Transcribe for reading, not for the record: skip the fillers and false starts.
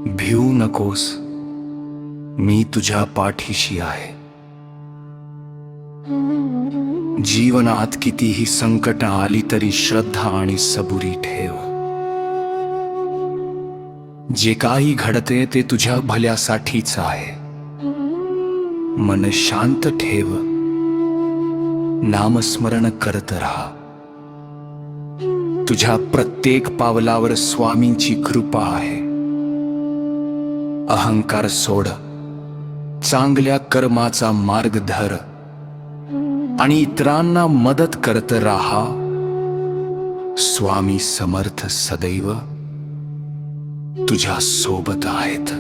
भिवू नकोस, मी तुझ्या पाठीशी आहे. जीवनात कितीही संकट आली तरी श्रद्धा आणि सबुरी ठेव. जे काही घडते ते तुझ्या भल्यासाठीच आहे. मन शांत ठेव, नामस्मरण करत राहा. तुझ्या प्रत्येक पावलावर स्वामींची कृपा आहे. अहंकार सोड, चांगल्या कर्माचा मार्ग धर आणि इतरांना मदत करत राहा. स्वामी समर्थ सदैव तुझ्या सोबत आहेत.